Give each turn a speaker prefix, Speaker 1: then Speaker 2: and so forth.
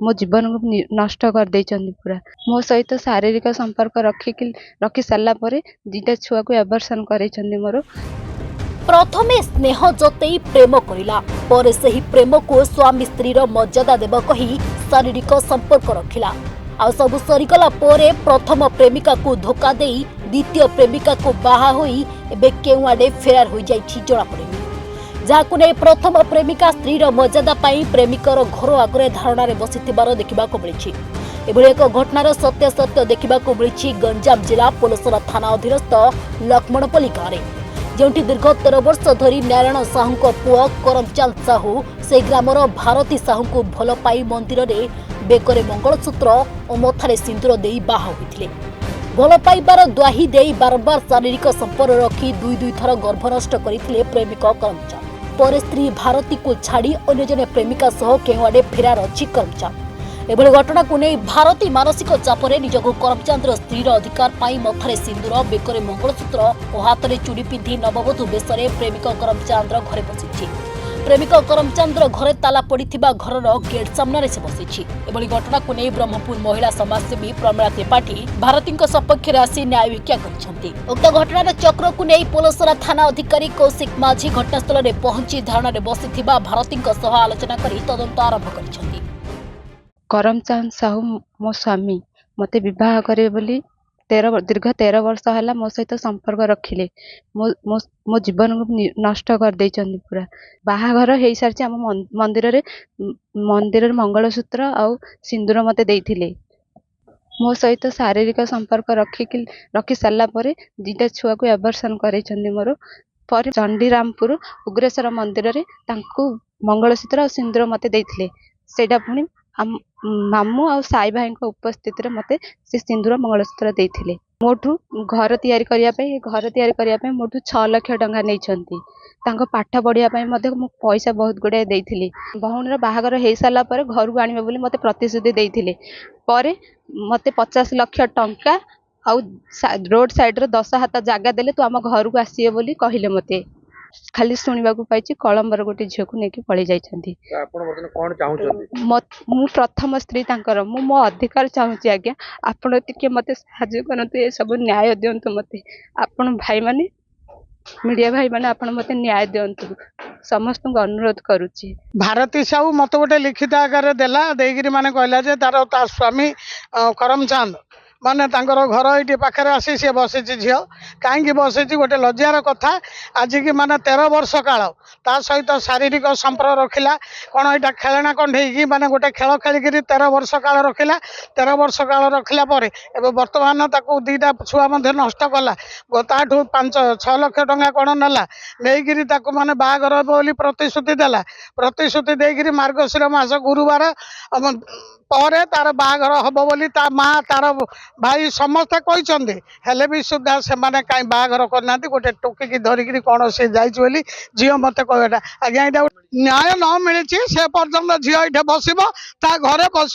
Speaker 1: मो जीवन को नष्ट कर देइचंदी पूरा। मो सहित शारीरिक संपर्क रखी सारा पर दुईटा छुआ को एबर्सन करैचंदी मोर।
Speaker 2: प्रथमे स्नेह जतई प्रेम करिला पर सही प्रेम को स्वामी स्त्री मर्यादा देव कही शारीरिक संपर्क रखिला। आ सब सरीगला पोरे प्रथम प्रेमिका को धोखा देई द्वितीय प्रेमिका को बाहा होई एबे केउ आडे फेरार होई जाइछि जणा पड़ेनी। जाहाकु नै प्रथम प्रेमिका स्त्रीर मर्यादा पाई प्रेमिकर घर आगरे धारणा रे बसिथिबार देखिबाको मिलिछि। एभଳି एक घटनार सत्य देखिबाको मिलिछि गंजाम जिला पोलसरा थाना अधीनस्थ लक्ष्मणपल्ली गाँव में, जोंठी दीर्घ 13 वर्ष धरी नारायण साहू को पुआ करमचांद साहू से ग्रामर भारती साहू को भल पाई मंदिर रे बेकरे मंगलसूत्र और मथारे सिंदूर देई बाहा होइथिले। भल पाइबार द्वाही देई बारंबार शारीरिक संपर्क रखी दुई थर गर्भ नष्ट करथिले प्रेमिक करमचांद। पर स्त्री भारती को छाड़ी अन्य जने प्रेमिका सह केउआडे फेरार अछि करमचांद। एभଳି घटना को नहीं भारती मानसिक चापरे निजको करमचांद्र स्त्रीर अधिकार पाई मथारे सिंदूर बेकरे मंगलसूत्र और हाथ में चूड़ी पिंधि नववधू बेशरे प्रेमिक करमचांद्र घरे बसिछि। प्रेमिक करमचांद्र घरे ताला पड़िथिबा घरर गेट सामने से बसिछि। एभଳି घटना को नहीं ब्रह्मपुर महिला समाजसेवी प्रमिला त्रिपाठी भारती सपक्ष आसी न्याय भिक्षा करिसेंति। उक्त घटनार चक्र को नहीं पोलसरा थाना अधिकारी कौशिक माझी घटनास्थल में पहुंची धारणा रे बसिथिबा भारती सह आलोचना करी तदंत आरंभ करिसेंति।
Speaker 1: करमचांद साहू मो स्वामी मते विवाह करे बोली दीर्घ 13 वर्ष है मो सहित संपर्क रखिले। मो जीवन को नष्ट कर देइचंदी पूरा। बाहाघर हो सारी आम मंदिर मंगलसूत्र आउ सिंदूर मते देइथिले। मो सहित शारीरिक संपर्क रखी सारा पर दुईटा छुआ को एबर्सन करैचंदी मोर। पर चंडीरामपुर उग्रेश्वर मंदिर रे तांकु मंगलसूत्र और सिंदूर मते देइथिले। सेटा पुणी मामू आ साई भाई उपस्थित मते से सिंदूर मंगलसूत्र देइथिले। मोठू घर तैयारी करिया मोठू 6 लाख टंका नैछंती। तांको पाठ पढ़िया पई मते मु पैसा बहुत गुडे देइथिले। भौणीर बाहागर हे साला पर घर को आनिबे बोली मते प्रतिश्रुति देइथिले। परे मते 50 लाख टंका आ रोड साइड रे 10 हाथ जागा देले तू आम घर को आसीए बोली कहिले। मते खाली शुणा पाई कलम्बर गोटे झील को लेकिन पलि जाइछंती। मु प्रथम स्त्री तांकर मु मो अधिकार चाहूची। आज्ञा आपण टिके मते साहाय्य करंतु, ए सब न्याय दियंतु मते। आपण भाई माने मीडिया भाई माने आपण मते न्याय दियंतु समस्त को अनुरोध करूची।
Speaker 3: भारती साहू मत गोटे लिखित आकार देला देगिरी माने कहला जे तार ता स्वामी करमचांद माने तांकर घर ये पाखे आसी सी बसी झील कहीं बसी गोटे लज्जार कथा। आज की माने 13 वर्ष काल ता सहित शारीरिक संपर्क रखिला। कौन यहाँ खेलना कंढे माने गोटे खेल खेलिकी 13 वर्ष काल रखिला। 13 वर्ष काल रखिला बर्तमान ताकू दुईटा छुआ नष्ट कला। ताठू 5-6 लाख टंका कौन नाला नहीं माने बाहागर बोली प्रतिश्रुति देला। प्रतिश्रुति देकर मार्गशीर मास गुरुवार परे तार बाहागर हम बोली ता माँ तार भाई समस्ते कहते हेले भी सुधा से माने कहीं बाहागर करना गोटे टोकी धरिकी कौन से जाइए झील मत कहटा। आज्ञा यहाँ न्याय न मिली से पर्यटन झील ये बस घरे बस।